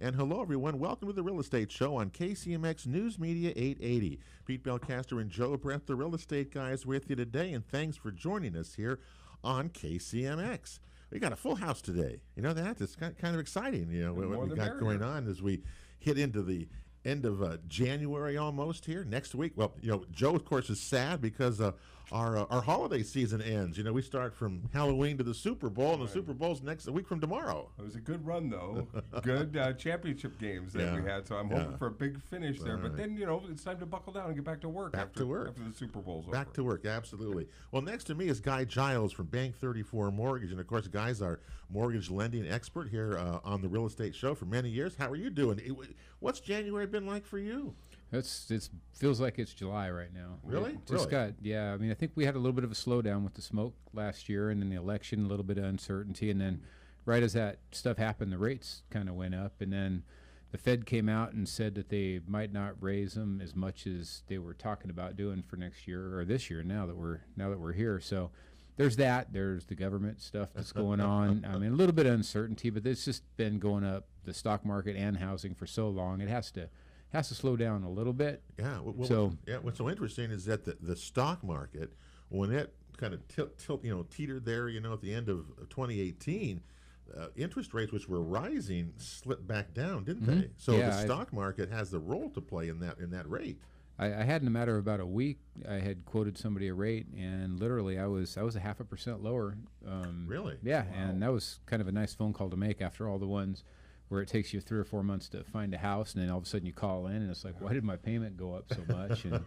And hello, everyone. Welcome to the Real Estate Show on KCMX News Media 880. Pete Belcaster and Joe Brett, the Real Estate Guys, with you today, and thanks for joining us here on KCMX. We got a full house today. You know that? It's kind of exciting, what we got going on as we hit into the end of January almost here. Next week, well, Joe, of course, is sad because our holiday season ends. We start from Halloween to the Super Bowl, and the Super Bowl's a week from tomorrow. It was a good run, though. Good championship games that we had, so I'm hoping for a big finish there. But then, it's time to buckle down and get back to work after the Super Bowl's over. Back to work, absolutely. Well, next to me is Guy Giles from Bank 34 Mortgage, and of course, Guy's our mortgage lending expert here on the Real Estate Show for many years. How are you doing? What's January been like for you? It feels like it's July right now. Really? I think we had a little bit of a slowdown with the smoke last year, and then the election, a little bit of uncertainty, and then right as that stuff happened, the rates kind of went up, and then the Fed came out and said that they might not raise them as much as they were talking about doing for next year or this year. Now that we're here, so there's that. There's the government stuff that's going on. I mean, a little bit of uncertainty, but it's just been going up, the stock market and housing, for so long. It has to slow down a little bit. Yeah. What's so interesting is that the stock market, when it kind of teetered there, at the end of 2018, interest rates, which were rising, slipped back down, didn't they? So the stock market has the role to play in that rate. I had, in a matter of about a week, I had quoted somebody a rate, and literally I was 0.5% lower. Really? Yeah, wow. And that was kind of a nice phone call to make after all the ones where it takes you 3 or 4 months to find a house, and then all of a sudden you call in, and it's like, why did my payment go up so much? And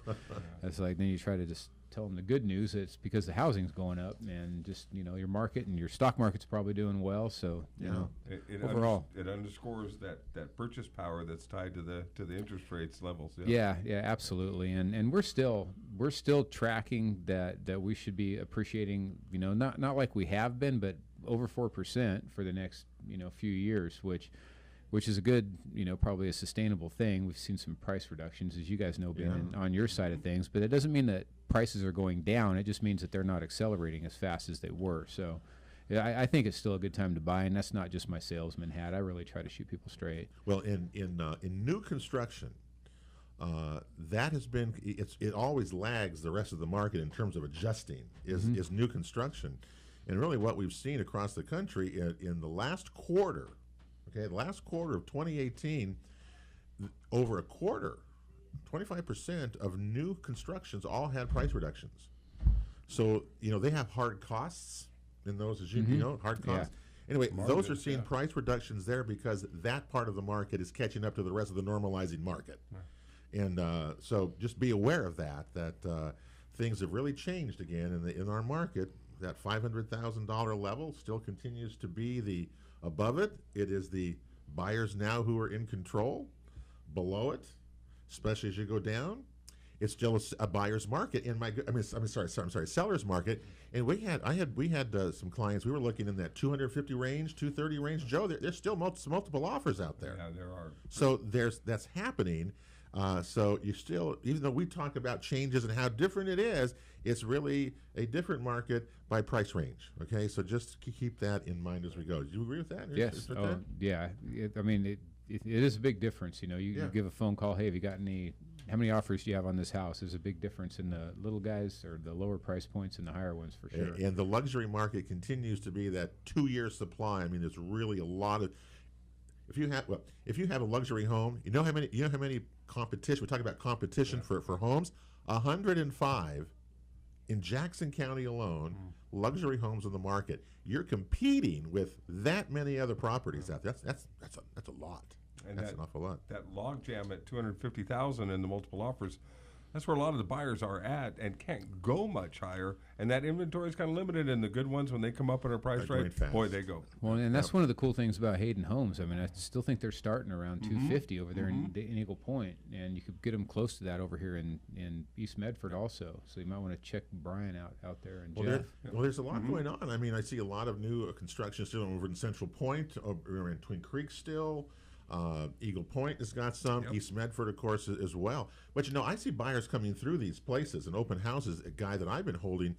it's like, then you try to just tell them the good news. It's because the housing's going up, and just your market and your stock market's probably doing well. So overall, it underscores that purchase power that's tied to the interest rates levels. Yeah, absolutely. And we're still tracking that we should be appreciating. Not like we have been, but over 4% for the next few years, which is a good, probably a sustainable thing. We've seen some price reductions, as you guys know, being on your side of things, but it doesn't mean that prices are going down. It just means that they're not accelerating as fast as they were. So I think it's still a good time to buy, and that's not just my salesman hat. I really try to shoot people straight. Well, in new construction, that has been, it always lags the rest of the market in terms of adjusting, is new construction. And really what we've seen across the country in the last quarter, the last quarter of 2018, over a quarter, 25% of new constructions all had price reductions. So, they have hard costs in those, as you know, hard costs. Yeah. Anyway, those are seeing price reductions there because that part of the market is catching up to the rest of the normalizing market. Yeah. And so just be aware of that things have really changed again in our market. That $500,000 level still continues to be above it. It is the buyers now who are in control. Below it, especially as you go down, it's still a buyer's market. Seller's market. And we had some clients. We were looking in that 250 range, 230 range. Joe, there's still multiple offers out there. Yeah, there are. So that's happening. So you still, even though we talk about changes and how different it is, it's really a different market by price range. Okay, so just keep that in mind as we go. Do you agree with that? Yes. Yeah. It is a big difference. You give a phone call. Hey, have you got how many offers do you have on this house? There's a big difference in the little guys or the lower price points and the higher ones for sure. And the luxury market continues to be that 2-year supply. I mean, there's really a lot of. If you have a luxury home, you know how many competition. We talk about competition for homes. 105 in Jackson County alone, luxury homes on the market. You're competing with that many other properties out there. That's a lot. And that's an awful lot. That log jam at $250,000 in the multiple offers. That's where a lot of the buyers are at and can't go much higher. And that inventory is kind of limited. And the good ones, when they come up in a price rate, boy, they go. Well, and that's one of the cool things about Hayden Homes. I mean, I still think they're starting around $250 over there in Eagle Point, and you could get them close to that over here in East Medford also. So you might want to check Brian out there and Jeff. There's a lot going on. I mean, I see a lot of new construction still over in Central Point, over in Twin Creek still. Eagle Point has got some. East Medford, of course, as well. But I see buyers coming through these places and open houses. A guy that I've been holding,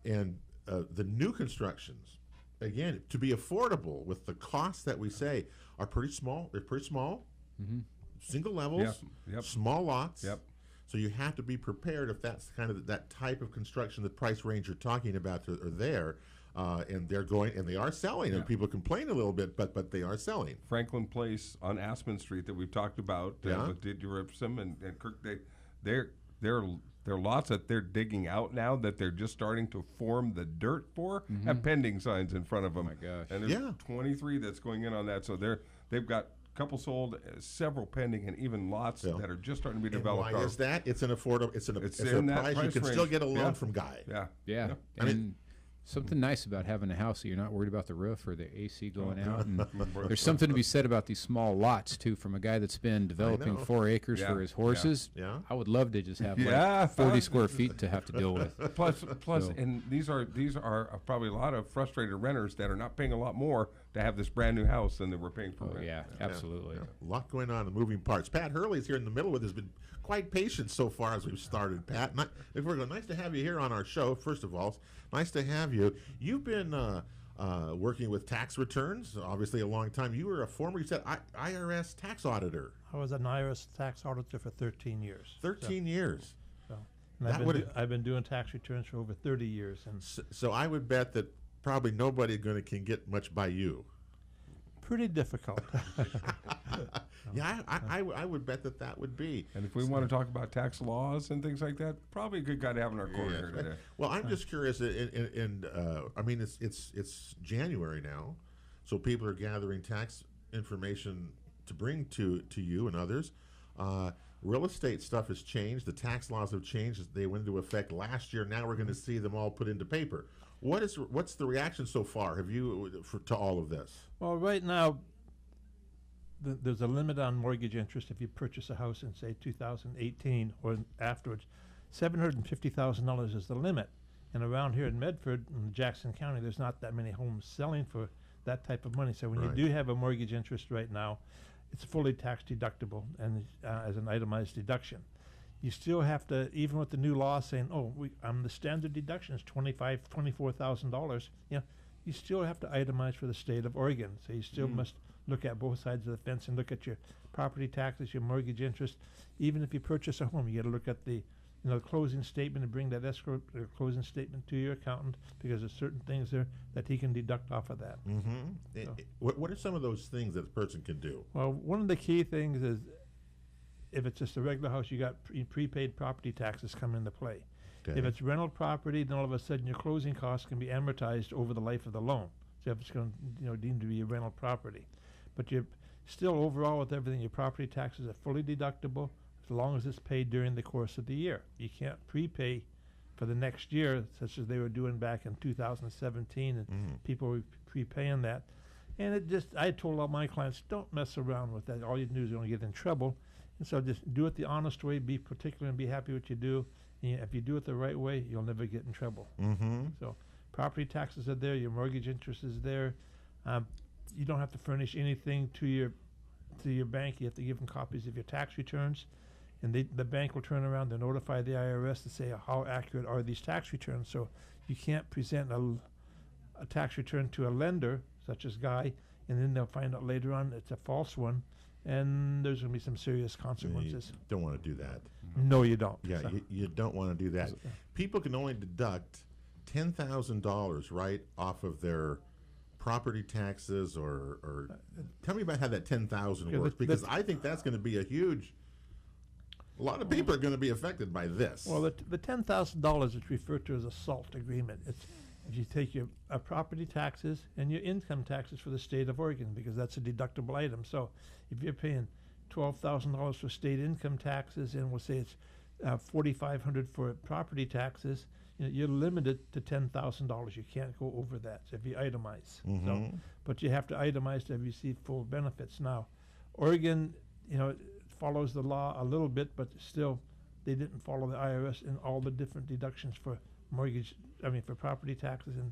and the new constructions, again, to be affordable with the costs that we say are pretty small. They're pretty small, single levels, small lots. Yep. So you have to be prepared if that's kind of that type of construction, the price range you're talking about are there. And they're going, and they are selling, and people complain a little bit, but they are selling. Franklin Place on Aspen Street that we've talked about with Did Ripson and Kirk, they're lots that they're digging out now that they're just starting to form the dirt for, have pending signs in front of them. Oh my gosh. And there's 23 that's going in on that, so they've got a couple sold, several pending, and even lots that are just starting to be developed. Why is that? It's an affordable. It's a in that price you can range. still get a loan from Guy. Yeah. I mean, And something nice about having a house that you're not worried about the roof or the AC going out. And there's something to be said about these small lots too. From a guy that's been developing 4 acres for his horses, I would love to just have like 40 square feet to have to deal with. Plus, and these are probably a lot of frustrated renters that are not paying a lot more to have this brand new house than they were paying for rent. Yeah, absolutely. A lot going on in the moving parts. Pat Hurley's here in the middle with us. Been quite patient so far as we've started, Pat. Nice to have you here on our show, first of all. Nice to have you. You've been working with tax returns, obviously a long time. You were a former, you said, IRS tax auditor. I was an IRS tax auditor for 13 years. 13 years. So, and I've been doing tax returns for over 30 years. And so I would bet that probably nobody can get much by you. Pretty difficult. Yeah, I would bet that would be. And if we want to talk about tax laws and things like that, probably a good guy to have in our corner here today. Well, I'm just curious, and I mean, it's January now, so people are gathering tax information to bring to you and others. Real estate stuff has changed. The tax laws have changed. They went into effect last year. Now we're going to see them all put into paper. What's the reaction so far? To all of this? Well, right now, there's a limit on mortgage interest if you purchase a house in, say, 2018 or afterwards. $750,000 is the limit. And around here in Medford, in Jackson County, there's not that many homes selling for that type of money. So when you do have a mortgage interest right now, it's fully tax deductible and as an itemized deduction. You still have to, even with the new law saying, the standard deduction is $24,000, you still have to itemize for the state of Oregon. So you still must look at both sides of the fence and look at your property taxes, your mortgage interest. Even if you purchase a home, you got to look at the closing statement and bring that escrow closing statement to your accountant, because there's certain things there that he can deduct off of that. So. What are some of those things that the person can do? Well, one of the key things is, if it's just a regular house, you got prepaid property taxes come into play. Okay. If it's rental property, then all of a sudden your closing costs can be amortized over the life of the loan. So if it's going to deemed to be a rental property, but you're still overall with everything, your property taxes are fully deductible as long as it's paid during the course of the year. You can't prepay for the next year, such as they were doing back in 2017, and people were prepaying that. And I told all my clients, don't mess around with that. All you do is you're going to get in trouble. And so just do it the honest way, be particular, and be happy what you do. And if you do it the right way, you'll never get in trouble. So property taxes are there, your mortgage interest is there. You don't have to furnish anything to your bank. You have to give them copies of your tax returns, and the bank will turn around and notify the IRS to say how accurate are these tax returns. So you can't present a tax return to a lender such as Guy, and then they'll find out later on it's a false one, and there's going to be some serious consequences. You don't want to do that. No, you don't. Yeah, so. You don't want to do that. People can only deduct $10,000 right off of their property taxes, or tell me about how that $10,000 works, because I think that's going to be a lot of people are going to be affected by this. Well, the $10,000 is referred to as a SALT agreement. It's if you take your property taxes and your income taxes for the state of Oregon, because that's a deductible item. So if you're paying $12,000 for state income taxes, and we'll say it's $4,500 for property taxes, you're limited to $10,000. You can't go over that. So if you itemize, but you have to itemize to receive full benefits. Now, Oregon, follows the law a little bit, but still, they didn't follow the IRS in all the different deductions for for property taxes, and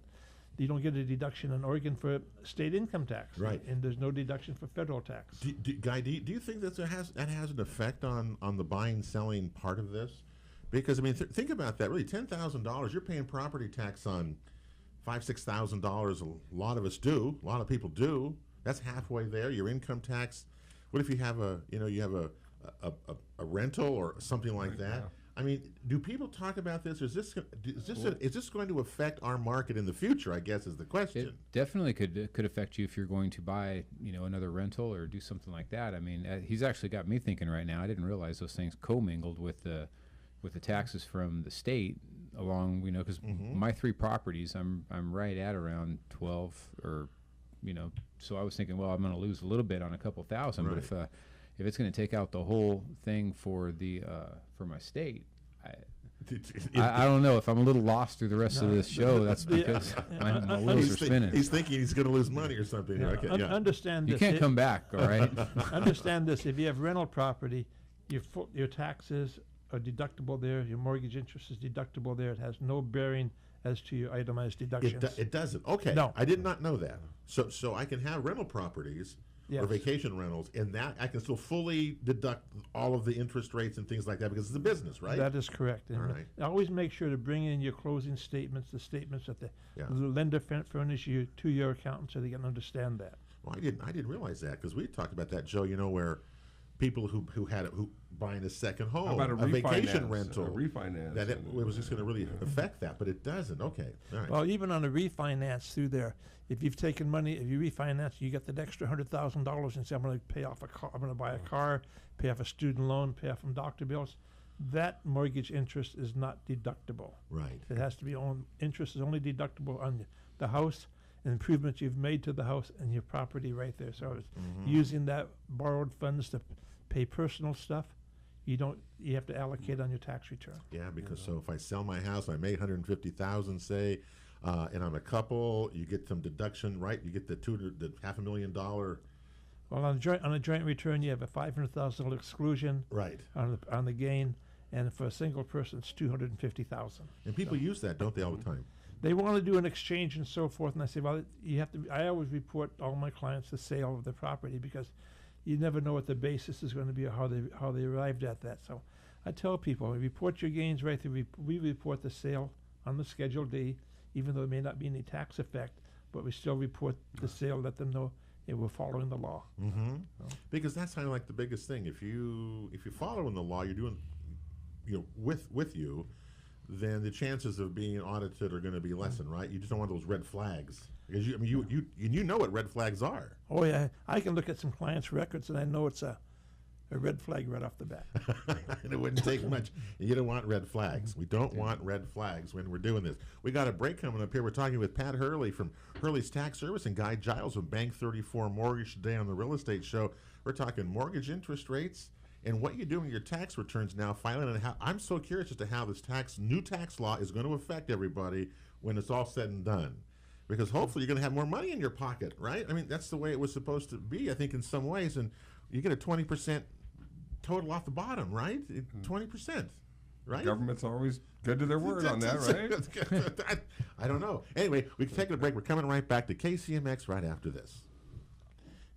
you don't get a deduction in Oregon for state income tax, right? And there's no deduction for federal tax. Guy, do you think that has an effect on the buying selling part of this? Because think about that. Really, $10,000, you're paying property tax on $5,000-6,000. A lot of us do. A lot of people do. That's halfway there. Your income tax. What if you have a rental or something like that? Yeah. I mean, do people talk about this? Is this going to affect our market in the future? I guess is the question. It definitely could affect you if you're going to buy, another rental or do something like that. I mean, he's actually got me thinking right now. I didn't realize those things commingled with the taxes from the state along, because my 3 properties, I'm right at around 12 or, so I was thinking, well, I'm going to lose a little bit on a couple thousand, Right. but if it's going to take out the whole thing for my state, I don't know. If I'm a little lost through the rest of this show, that's because my wheels are spinning. He's thinking he's going to lose money or something. Yeah, Okay, yeah. Understand You this. can't come back, all right? Understand this. If you have rental property, your taxes are deductible there. Your mortgage interest is deductible there. It has no bearing as to your itemized deductions. It doesn't. Okay. No. I did not know that. So I can have rental properties or Yes. vacation rentals, and that I can still fully deduct all of the interest rates and things like that because it's a business, right? That is correct. And All right. always make sure to bring in your closing statements, the statements that the Yeah. lender furnish you to your accountant so they can understand that. Well, I didn't realize that because we talked about that, Joe. Where people who buying a second home, How about a vacation refinance? rental, A refinance. that it was just going to really affect that, but it doesn't. Okay, all right. Well, even on a refinance through there, if you've taken money, if you refinance, you get that extra $100,000 and say, I'm going to pay off a car, I'm going to buy a car, pay off a student loan, pay off some doctor bills. That mortgage interest is not deductible. Right. It has to be interest is only deductible on the house and improvements you've made to the house and your property right there. So it's using that borrowed funds to pay personal stuff, you have to allocate on your tax return. Yeah, because so if I sell my house, I made $150,000, say, and I'm a couple, you get some deduction, right? You get the $500,000. Well, on a joint return, you have a $500,000 exclusion Right. on the gain, and for a single person, it's $250,000. And people use that, don't they, all the time? They want to do an exchange and so forth, and I say, well, you have to. I always report all my clients the sale of the property because you never know what the basis is going to be or how they arrived at that. So I tell people, report your gains right through. We report the sale on the Schedule D, even though there may not be any tax effect, but we still report the sale, let them know we're following the law. Mm-hmm. Because that's kind of like the biggest thing. If you follow in the law, you're doing, with you, then the chances of being audited are going to be lessened, right? You just don't want those red flags because you know what red flags are. Oh yeah, I can look at some clients' records and I know it's a red flag right off the bat. And it wouldn't take much. You don't want red flags. We don't want red flags when we're doing this. We got a break coming up here. We're talking with Pat Hurley from Hurley's Tax Service and Guy Giles from Bank 34 Mortgage today on the Real Estate Show. We're talking mortgage interest rates and what you do in your tax returns now, filing, and how I'm so curious as to how this new tax law is going to affect everybody when it's all said and done. Because hopefully you're going to have more money in your pocket, right? I mean, that's the way it was supposed to be, I think, in some ways. And you get a 20% total off the bottom, right? 20%, right? The government's always good to their word on that, right? I don't know. Anyway, we can take a break. We're coming right back to KCMX right after this.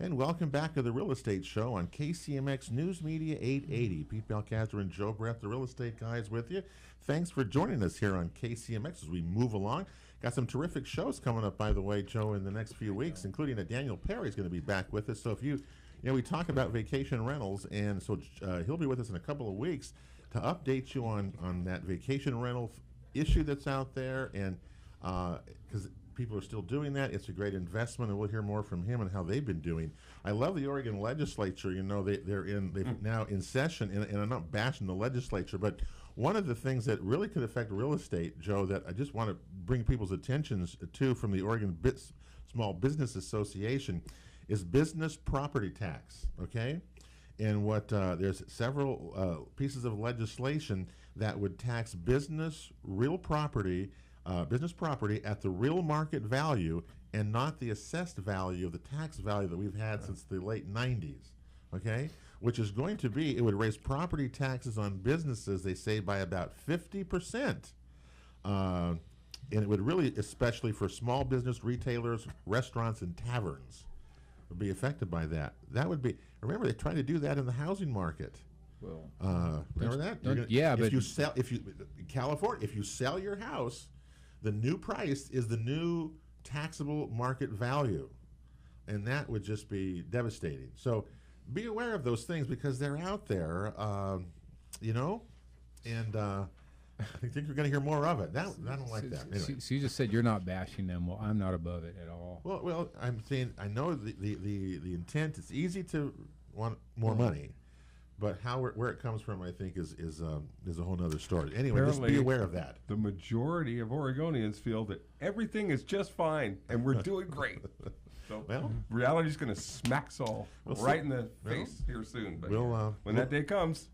And welcome back to the Real Estate Show on KCMX News Media 880. Pete Belcastro and Joe Brett, the Real Estate Guys, with you. Thanks for joining us here on KCMX as we move along. Got some terrific shows coming up, by the way, Joe, in the next few weeks, including Daniel Perry's going to be back with us. So if we talk about vacation rentals, and so he'll be with us in a couple of weeks to update you on that vacation rental issue that's out there, and because people are still doing that. It's a great investment, and we'll hear more from him and how they've been doing. I love the Oregon legislature. They've now in session, and I'm not bashing the legislature, but one of the things that really could affect real estate, Joe, that I just want to bring people's attentions to from the Oregon Small Business Association is business property tax, okay? And there's several pieces of legislation that would tax business property at the real market value and not the assessed value of the tax value that we've had since the late 90s, okay? Which is going to be, it would raise property taxes on businesses, they say, by about 50%. And it would really, especially for small business retailers, restaurants, and taverns, would be affected by that. That would be, remember, they tried to do that in the housing market. Well, Remember that? yeah, but if you sell your house, the new price is the new taxable market value, and that would just be devastating. So be aware of those things because they're out there, and I think we're going to hear more of it. I don't like that. Anyway. So you just said you're not bashing them. Well, I'm not above it at all. Well, I'm saying I know the intent. It's easy to want more money, but where it comes from, I think, is a whole other story. Anyway, Apparently, just be aware of that. The majority of Oregonians feel that everything is just fine and we're doing great. So reality's going to smack us all right in the face here soon. But when that day comes.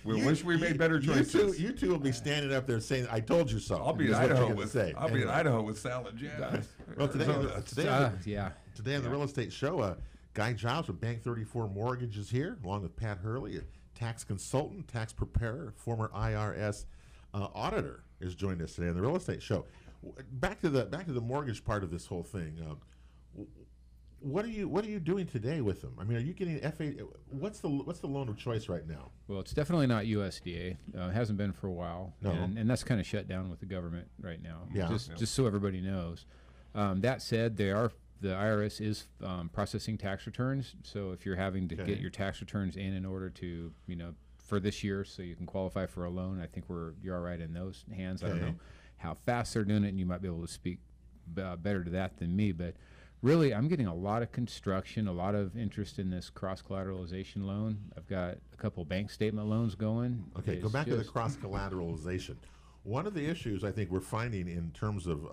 We wish we made better choices. You two will be standing up there saying, "I told you so." I'll be in Idaho with salad jam. Well, today on the Real Estate Show, Guy Giles with Bank 34 Mortgage is here, along with Pat Hurley, a tax consultant, tax preparer, former IRS auditor, is joining us today on the Real Estate Show. Back to the mortgage part of this whole thing. What are you doing today with them? I mean, are you getting FA? What's the loan of choice right now? Well, it's definitely not USDA. It hasn't been for a while, No. and that's kind of shut down with the government right now. Yeah. Just so everybody knows. That said, the IRS is processing tax returns. So if you're having to get your tax returns in order to for this year, so you can qualify for a loan, I think you're all right in those hands. I don't know how fast they're doing it, and you might be able to speak better to that than me, but. Really, I'm getting a lot of construction, a lot of interest in this cross-collateralization loan. I've got a couple bank statement loans going. Okay, go back to the cross-collateralization. One of the issues I think we're finding in terms of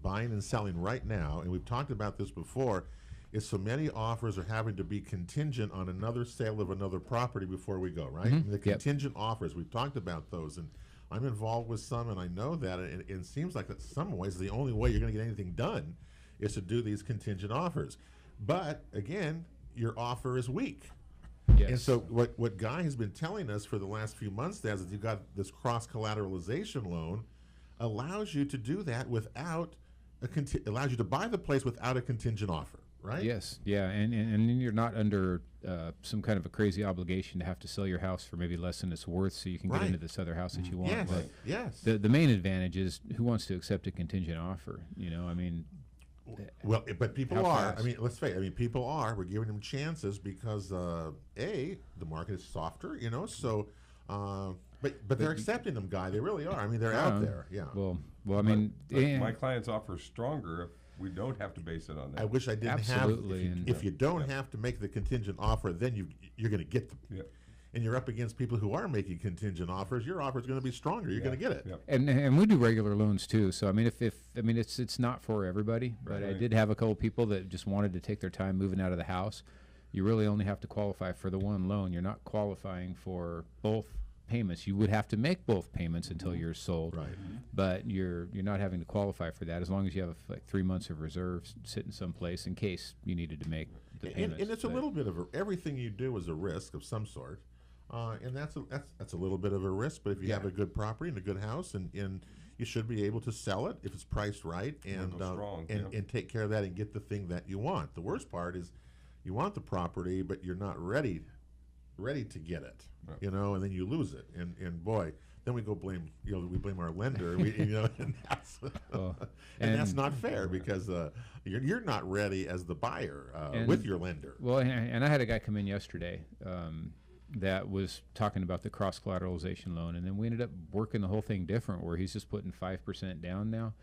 buying and selling right now, and we've talked about this before, is so many offers are having to be contingent on another sale of another property before we go, right? Mm-hmm. The contingent offers, we've talked about those, and I'm involved with some, and I know that, and it seems like in some ways the only way you're going to get anything done is to do these contingent offers. But again, your offer is weak. Yes. And so what Guy has been telling us for the last few months is that you've got this cross-collateralization loan allows you to do that without allows you to buy the place without a contingent offer, right? Yes, yeah, and then you're not under some kind of a crazy obligation to have to sell your house for maybe less than it's worth so you can get into this other house that you want. Yes, But yes. The main advantage is who wants to accept a contingent offer, I mean... Well, but people How are. fast? I mean, let's face it. I mean, people are. We're giving them chances because the market is softer, So, but they're accepting them, Guy. They really are. I mean, they're out there. Yeah. Well, I mean, But my client's offer is stronger if we don't have to base it on that. I wish I didn't Absolutely, have. If you don't have to make the contingent offer, then you're going to get them. Yep. And you're up against people who are making contingent offers. Your offer is going to be stronger. You're going to get it. Yep. and we do regular loans too. So I mean, it's not for everybody, but I did have a couple people that just wanted to take their time moving out of the house. You really only have to qualify for the one loan. You're not qualifying for both payments. You would have to make both payments until you're sold. Right. But you're not having to qualify for that as long as you have like 3 months of reserves sitting someplace in case you needed to make the payments. And it's a little bit of everything you do is a risk of some sort. And that's a little bit of a risk, but if you have a good property and a good house, and you should be able to sell it if it's priced right, and take care of that and get the thing that you want. The worst part is you want the property, but you're not ready to get it, and then you lose it, and boy, then we go blame we blame our lender, and that's not fair because you're not ready as the buyer with your lender. Well, and I had a guy come in yesterday. That was talking about the cross-collateralization loan, and then we ended up working the whole thing different where he's just putting 5% down now.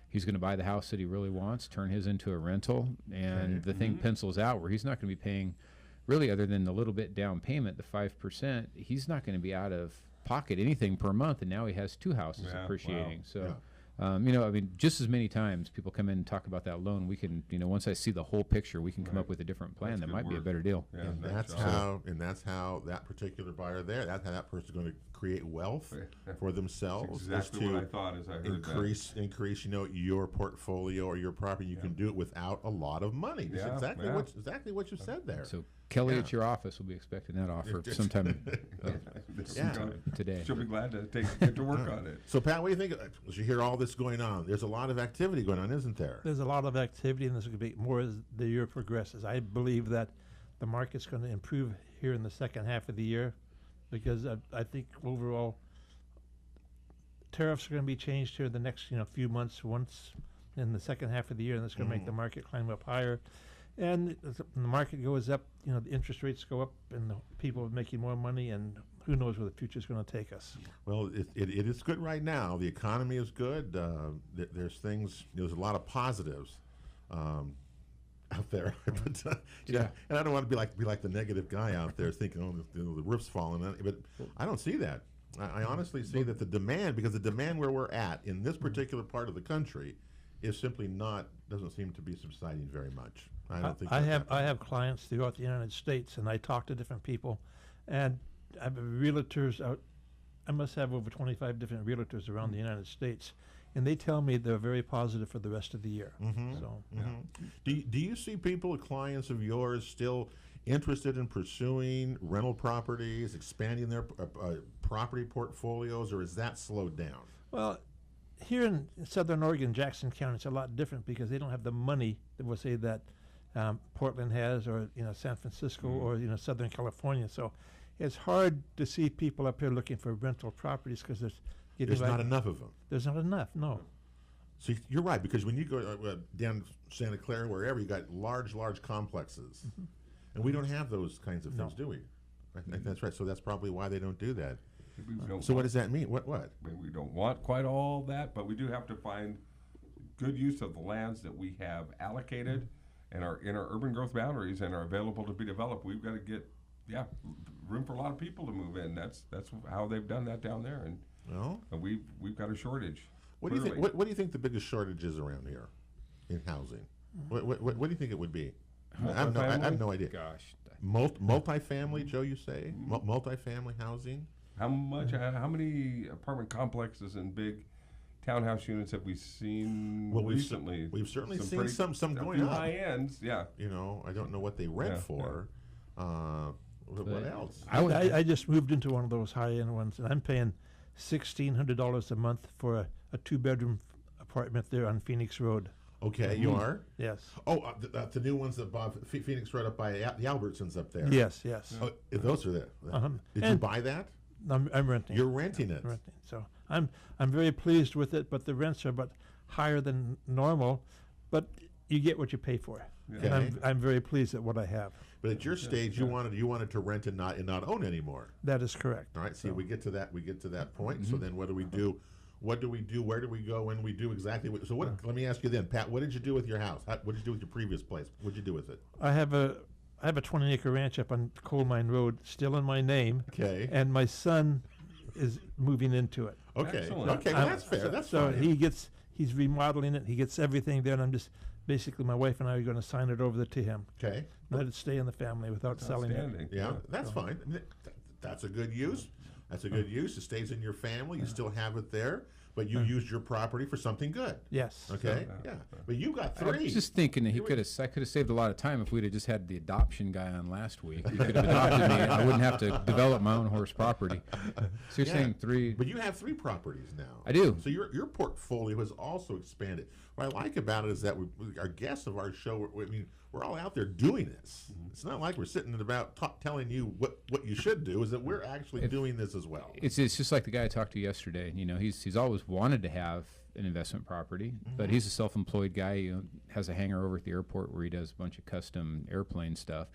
He's going to buy the house that he really wants, turn his into a rental, and the thing pencils out where he's not going to be paying really other than the little bit down payment, the 5%, he's not going to be out of pocket anything per month, and now he has two houses appreciating. Wow. So I mean, just as many times people come in and talk about that loan, we can, once I see the whole picture, we can come up with a different plan that might be a better deal. Yeah, and that's how that particular buyer there, that's how that person's going to create wealth for themselves. That's exactly what I thought as I heard increase, your portfolio or your property. You can do it without a lot of money. That's exactly what you said there. So Kelly at your office will be expecting that offer sometime today. She'll be glad to get to work on it. So Pat, what do you think? As you hear all this going on, there's a lot of activity going on, isn't there? There's a lot of activity, and there's going to be more as the year progresses. I believe that the market's going to improve here in the second half of the year because I think overall tariffs are going to be changed here the next few months, once in the second half of the year, and that's going to make the market climb up higher. And when the market goes up, the interest rates go up, and the people are making more money, and who knows where the future is going to take us. Well, it is good right now. The economy is good. There's a lot of positives out there. But, and I don't want to be like the negative guy out there thinking, oh, the roof's falling. But I don't see that. I honestly see that the demand where we're at in this particular part of the country is simply doesn't seem to be subsiding very much. I don't think I have clients throughout the United States, and I talk to different people, and I have realtors out. I must have over 25 different realtors around the United States, and they tell me they're very positive for the rest of the year. So, do you see clients of yours, still interested in pursuing rental properties, expanding their property portfolios, or is that slowed down? Well, here in Southern Oregon, Jackson County, it's a lot different because they don't have the money that we'll say that Portland has, or San Francisco, or Southern California. So it's hard to see people up here looking for rental properties because there's not enough of them. There's not enough. No. So you're right, because when you go down Santa Clara, wherever, you got large complexes, and we don't have those kinds of things, do we? I think that's right. So that's probably why they don't do that. So what does that mean? What? We don't want quite all that, but we do have to find good use of the lands that we have allocated and are in our urban growth boundaries and are available to be developed. We've got to get room for a lot of people to move in. That's how they've done that down there, and we've got a shortage. What do you think? What do you think the biggest shortage is around here in housing? What do you think it would be? I have no idea. Gosh, multifamily, Joe, you say multifamily housing. How many apartment complexes and big townhouse units have we seen recently? We've certainly seen some going up. High ends, yeah. I don't know what they rent for. What else? I just moved into one of those high-end ones, and I'm paying $1,600 a month for a two-bedroom apartment there on Phoenix Road. Okay, you are? Yes. Oh, the new ones above Phoenix Road up by the Albertsons up there. Yes. Oh, those are there. Did you buy that? I'm renting. You're renting it. Renting. So I'm very pleased with it, but the rents are higher than normal, but you get what you pay for. Okay. And I'm very pleased at what I have. But at your stage, you wanted to rent and not own anymore. That is correct. All right. See, we get to that point. So then, what do we do? What do we do? Where do we go when we do exactly what? So let me ask you then, Pat. What did you do with your house? What did you do with your previous place? What did you do with it? I have a 20-acre ranch up on Coal Mine Road, still in my name. Okay. And my son is moving into it. Okay. Excellent. Okay. Well, that's fair. That's so fine. he's remodeling it. He gets everything there, and I'm just basically, my wife and I are going to sign it over to him. Okay. Let it stay in the family without selling it. Yeah, that's fine. That's a good use. That's a good use. It stays in your family. You still have it there, but you used your property for something good. Yes. Okay. Yeah. But you got three. I was just thinking that I could have saved a lot of time if we'd have just had the adoption guy on last week. He could have adopted me, and I wouldn't have to develop my own horse property. So you're saying three? But you have three properties now. I do. So your portfolio has also expanded. What I like about it is that our guests of our show, we're all out there doing this. It's not like we're sitting about telling you what you should do. Is that we're actually doing this as well. It's just like the guy I talked to yesterday. He's always wanted to have an investment property, but he's a self-employed guy. He has a hangar over at the airport where he does a bunch of custom airplane stuff.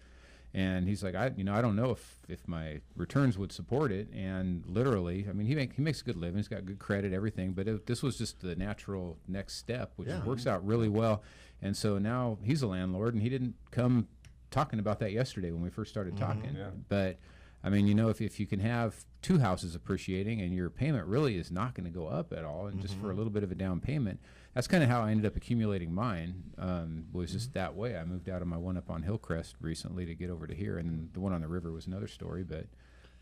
And he's like, I don't know if my returns would support it. And literally, he makes a good living. He's got good credit, everything. But this was just the natural next step, which works out really well. And so now he's a landlord, and he didn't come talking about that yesterday when we first started talking. Yeah. But if you can have two houses appreciating and your payment really is not going to go up at all, and just for a little bit of a down payment, that's kind of how I ended up accumulating mine. Was just that way. I moved out of my one up on Hillcrest recently to get over to here, and the one on the river was another story. But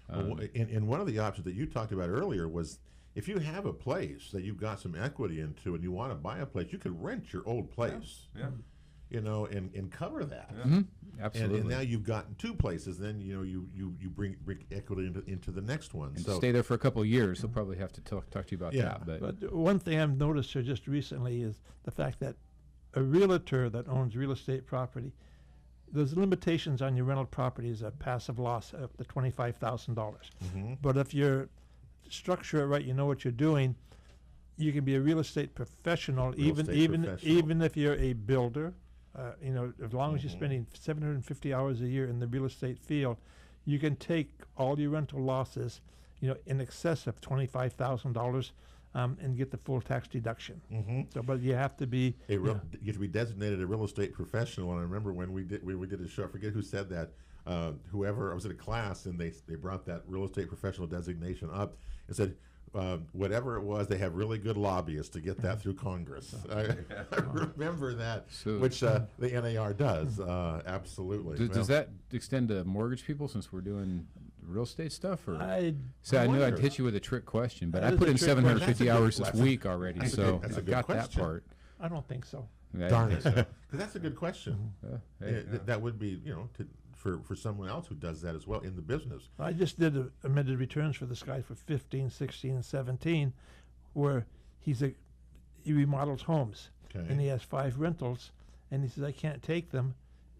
and one of the options that you talked about earlier was, if you have a place that you've got some equity into and you want to buy a place, you could rent your old place. Yeah. And cover that. Mm-hmm. Absolutely. And now you've gotten two places. Then you bring equity into the next one. And stay there for a couple of years. He'll probably have to talk to you about that. But one thing I've noticed here just recently is the fact that a realtor that owns real estate property, there's limitations on your rental properties, a passive loss up to $25,000. But if you structure it right, you know what you're doing, you can be a real estate professional, Real estate professional. even if you're a builder. You know, as long as you're spending 750 hours a year in the real estate field, you can take all your rental losses, you know, in excess of $25,000, and get the full tax deduction. So, but you have to be you have to be designated a real estate professional. And I remember when we did a show, I forget who said that. Whoever, I was in a class and they brought that real estate professional designation up and said, whatever it was, they have really good lobbyists to get that through Congress. I remember that, So- which the NAR does. Absolutely. Does that extend to mortgage people since we're doing real estate stuff? Or I I knew I'd wonder. hit you with a trick question, but That I is put a in trick 750 question. hours That's this a- week already, that's a so good- that's a I've good got that question. part. I don't think so. Darn it. 'Cause that's a good question. Hey, That would be, you know, for someone else who does that as well in the business. I just did amended returns for this guy for 15, 16, and 17, where he remodels homes, Okay. and he has 5 rentals, and he says, I can't take them.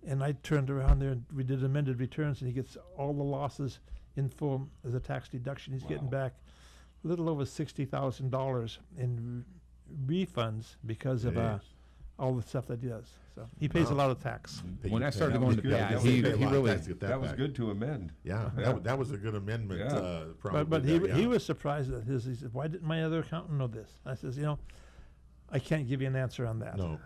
And I turned around there and we did amended returns, and he gets all the losses in full as a tax deduction. He's getting back a little over $60,000 in refunds because of Jeez. all the stuff that he does. So he pays a lot of tax. When I started That going was to good. bat, That was he good. really That was good to amend. Yeah, that was a good amendment. Yeah. Probably. But he was surprised at his. He said, "Why didn't my other accountant know this?" I says, "You know, I can't give you an answer on that." No,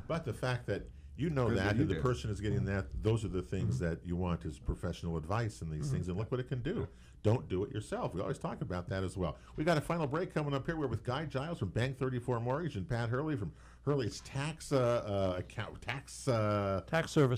but the fact that you know Good that that you and the did. person is getting that, those are the things that you want as professional advice in these things. And look what it can do. Don't do it yourself. We always talk about that as well. We got a final break coming up here. We're with Giles from Bank 34 Mortgage and Pat Hurley from Hurley's Tax Service.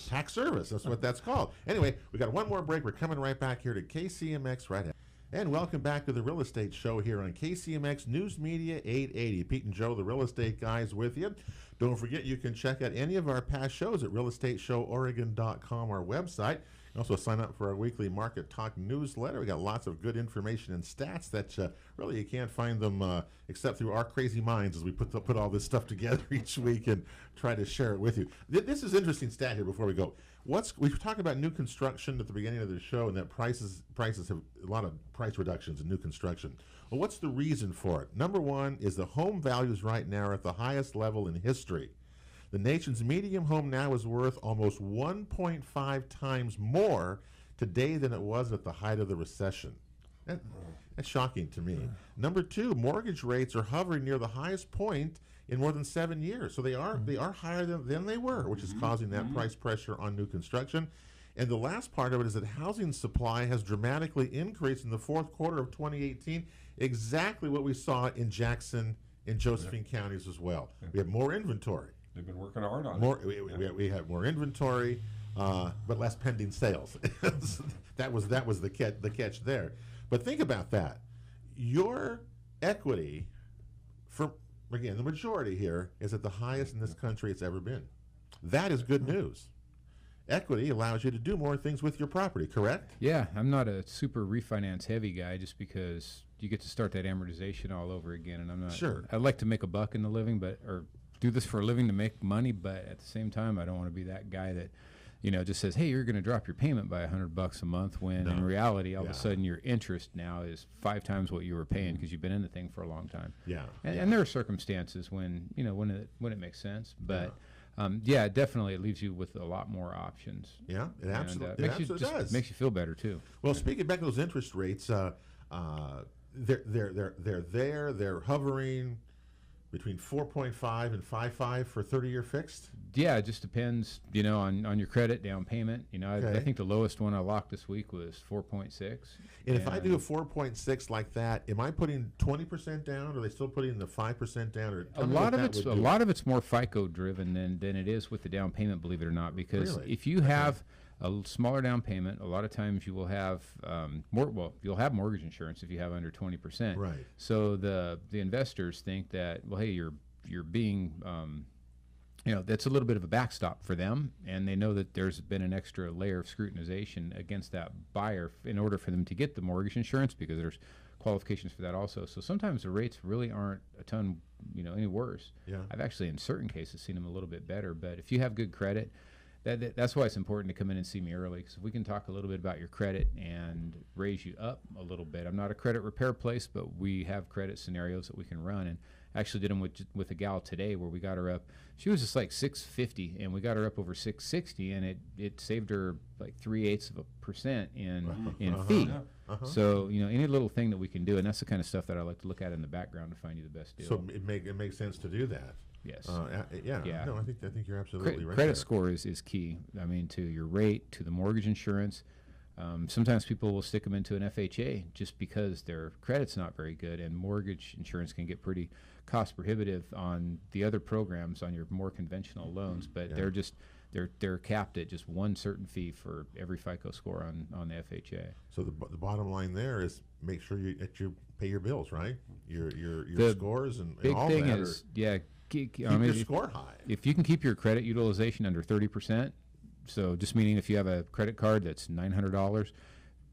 Tax Service. That's what that's called. Anyway, we got one more break. We're coming right back here to KCMX right ahead. And welcome back to the Real Estate Show here on KCMX News Media 880. Pete and Joe, the real estate guys, with you. Don't forget you can check out any of our past shows at realestateshoworegon.com, our website. You also sign up for our weekly Market Talk newsletter. We got lots of good information and stats that really you can't find them except through our crazy minds as we put all this stuff together each week and try to share it with you. This is an interesting stat here before we go. We were talking about new construction at the beginning of the show, and that prices have a lot of price reductions in new construction. Well, what's the reason for it? Number one is the home values right now are at the highest level in history. The nation's median home now is worth almost 1.5 times more today than it was at the height of the recession. That's shocking to me. Number two, mortgage rates are hovering near the highest point in more than 7 years. So they are higher than they were, which is causing that price pressure on new construction. And the last part of it is that housing supply has dramatically increased in the fourth quarter of 2018, exactly what we saw in Jackson and Josephine counties as well. We have more inventory. They've been working hard on it. We have more inventory, but less pending sales. that was the catch there. But think about that. Your equity, again, the majority here is at the highest in this country it's ever been. That is good news. Equity allows you to do more things with your property, correct? Yeah, I'm not a super refinance heavy guy just because you get to start that amortization all over again, and I'm not. Sure. I like to make a buck in the living, or do this for a living to make money, but at the same time, I don't want to be that guy that, just says, hey, you're going to drop your payment by $100 a month, when in reality, all of a sudden your interest now is 5 times what you were paying because you've been in the thing for a long time. Yeah. And there are circumstances when it makes sense, but definitely it leaves you with a lot more options. Yeah, it absolutely, does. Makes you feel better too. Well, speaking back to those interest rates, they're hovering between 4.5 and 5.5 for 30-year fixed. Yeah, it just depends, on your credit, down payment. Okay. I think the lowest one I locked this week was 4.6. And if I do a 4.6 like that, am I putting 20% down, or are they still putting the 5% down? Or a lot of it's more FICO driven than it is with the down payment, believe it or not. Because if you have a smaller down payment, a lot of times you will have you'll have mortgage insurance if you have under 20%. Right. So the investors think that, well, hey, you're being that's a little bit of a backstop for them, and they know that there's been an extra layer of scrutinization against that buyer in order for them to get the mortgage insurance, because there's qualifications for that also. So sometimes the rates really aren't a ton, any worse. Yeah. I've actually in certain cases seen them a little bit better, but if you have good credit, that's why it's important to come in and see me early, because if we can talk a little bit about your credit and raise you up a little bit. I'm not a credit repair place, but we have credit scenarios that we can run, and actually did them with a gal today where we got her up. She was just like 650, and we got her up over 660, and it saved her like 0.3% in fee. So any little thing that we can do, and that's the kind of stuff that I like to look at in the background to find you the best deal. So it makes sense to do that. Yes. Yeah. No, I think you're absolutely right. Credit score is key. I mean, to your rate, to the mortgage insurance. Sometimes people will stick them into an FHA just because their credit's not very good, and mortgage insurance can get pretty cost prohibitive on the other programs on your more conventional loans. But they're capped at just one certain fee for every FICO score on the FHA. So the bottom line there is make sure that you pay your bills, right? Your scores and big all thing that. is keep your score high. If you can keep your credit utilization under 30%, so just meaning if you have a credit card that's $900,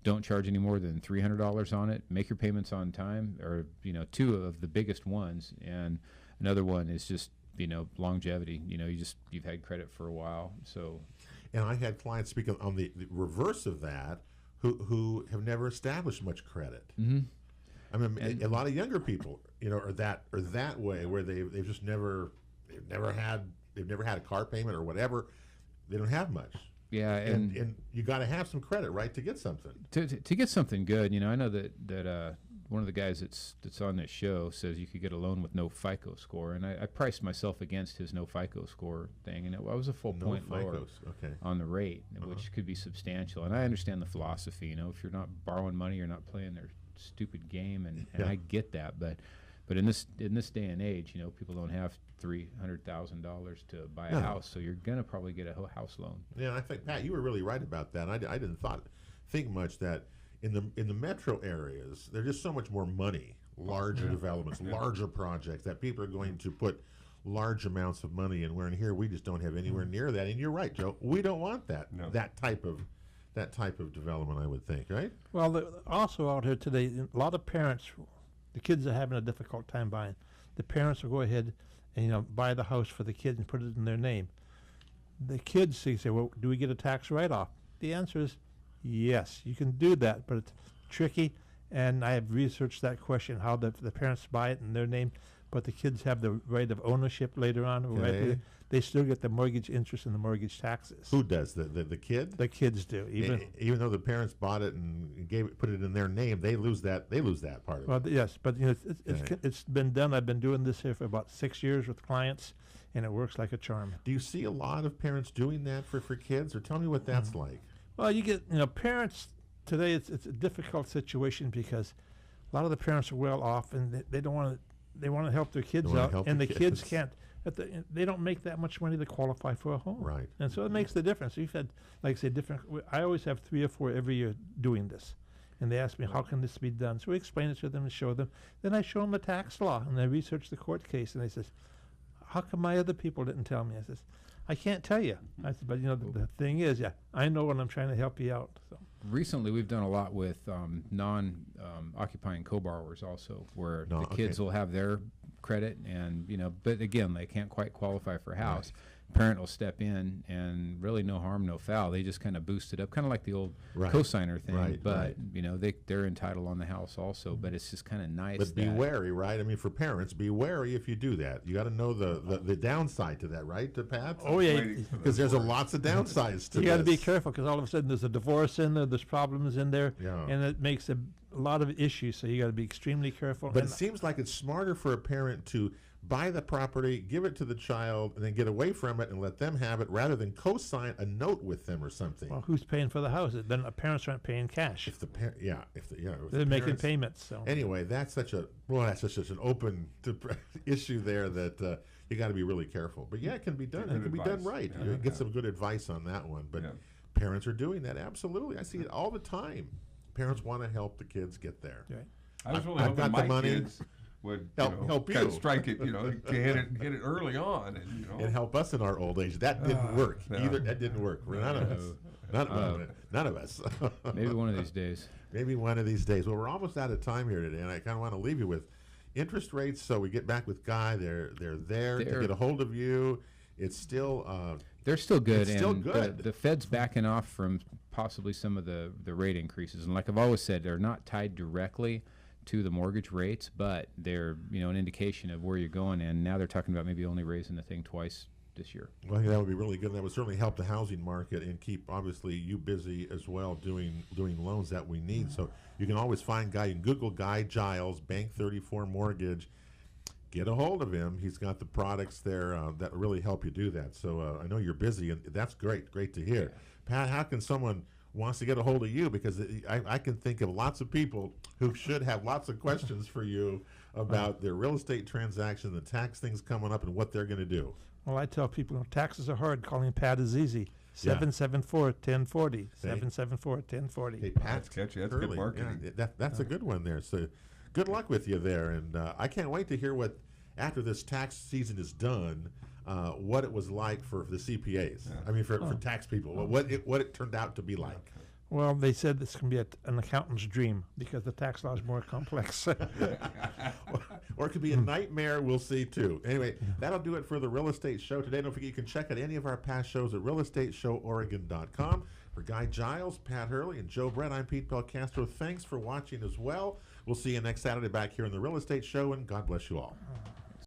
don't charge any more than $300 on it. Make your payments on time, or two of the biggest ones, and another one is just longevity. You've had credit for a while. So, and I had clients speak on the reverse of that who have never established much credit. Mm-hmm. I mean, a lot of younger people, are that way, where they've just never had a car payment or whatever. They don't have much. Yeah, and you got to have some credit, right, to get something. To get something good, I know that one of the guys that's on this show says you could get a loan with no FICO score, and I priced myself against his no FICO score thing, and I was a full point lower on the rate, which could be substantial. And I understand the philosophy. If you're not borrowing money, you're not playing their stupid game, and I get that, but in this day and age, people don't have $300,000 to buy a house, so you're gonna probably get a house loan. Yeah, I think, Pat, you were really right about that. I didn't think much that in the metro areas, there's just so much more money, larger developments, larger projects, that people are going to put large amounts of money in. Where in here we just don't have anywhere near that. And you're right, Joe. We don't want that that type of development, I would think, right? Well, also out here today, a lot of parents, the kids are having a difficult time buying. The parents will go ahead and buy the house for the kids and put it in their name. The kids say, well, do we get a tax write-off? The answer is yes, you can do that, but it's tricky. And I have researched that question, how the parents buy it in their name, but the kids have the right of ownership later on. Okay. Right? They still get the mortgage interest and the mortgage taxes. Who does? The kid? The kids do. Even though the parents bought it and put it in their name, they lose that part of it. Well, yes, but it's been done. I've been doing this here for about 6 years with clients, and it works like a charm. Do you see a lot of parents doing that for kids, or tell me what that's like? Well, you get parents today. It's a difficult situation because a lot of the parents are well off, and they don't want to. They want to help their kids out, and the kids can't. They don't make that much money to qualify for a home. Right. And so it makes the difference. We've had, like I say, I always have 3 or 4 every year doing this. And they ask me, how can this be done? So we explain it to them and show them. Then I show them the tax law, and they research the court case, and they says, how come my other people didn't tell me? I says, I can't tell you. I said, but the thing is, I know when I'm trying to help you out. So. Recently, we've done a lot with non-occupying co-borrowers also, where the kids will have their credit, and but again, they can't quite qualify for a house. Right. Parent will step in, and really no harm, no foul. They just kind of boost it up, kind of like the old cosigner thing. But they're entitled on the house also. But it's just kind of nice. But be wary, right? I mean, for parents, be wary if you do that. You got to know the downside to that, right, to Pat? Oh yeah, because there's lots of downsides to. You got to be careful because all of a sudden there's a divorce in there, there's problems in there, and it makes a lot of issues. So you got to be extremely careful. But it seems like it's smarter for a parent to buy the property, give it to the child, and then get away from it and let them have it, rather than co-sign a note with them or something. Well, who's paying for the house? Then the parents aren't paying cash. If they're making payments. So anyway, that's such an open issue there that you got to be really careful. But it can be done. It can be done right. You get some good advice on that one. But parents are doing that absolutely. I see it all the time. Parents want to help the kids get there. Right. I was really hoping my kids would help you kind of strike it, to hit it early on, and help us in our old age. That didn't work either. That didn't work for none of us. None of us. Maybe one of these days. Maybe one of these days. Well, we're almost out of time here today, and I kind of want to leave you with interest rates. So we get back with Guy. They're there to get a hold of you it's still they're still good. It's and still good. The Fed's backing off from possibly some of the rate increases. And like I've always said, they're not tied directly to the mortgage rates, but they're an indication of where you're going. And now they're talking about maybe only raising the thing twice this year. Well, I think that would be really good. That would certainly help the housing market and keep, obviously, you busy as well doing loans that we need. So you can always find Guy. You can Google Guy Giles, Bank 34 Mortgage. Get a hold of him. He's got the products there that really help you do that. So I know you're busy, and that's great. Great to hear. Pat, how can someone wants to get a hold of you? Because I can think of lots of people who should have lots of questions for you about their real estate transaction, the tax things coming up, and what they're going to do. Well, I tell people, taxes are hard. Calling Pat is easy. 774-1040. 774-1040. Hey, Pat, That's catchy. That's Hurley. good marketing. Yeah, that's a good one there. So good luck with you there. And I can't wait to hear what, after this tax season is done, what it was like for the CPAs. Yeah. I mean, for tax people, what it turned out to be like. Well, they said this can be an accountant's dream because the tax law is more complex. Or it could be a nightmare. We'll see, too. Anyway, that'll do it for the Real Estate Show today. Don't forget you can check out any of our past shows at realestateshowOregon.com. For Guy Giles, Pat Hurley, and Joe Brett, I'm Pete Belcastro. Thanks for watching as well. We'll see you next Saturday back here in the Real Estate Show, and God bless you all.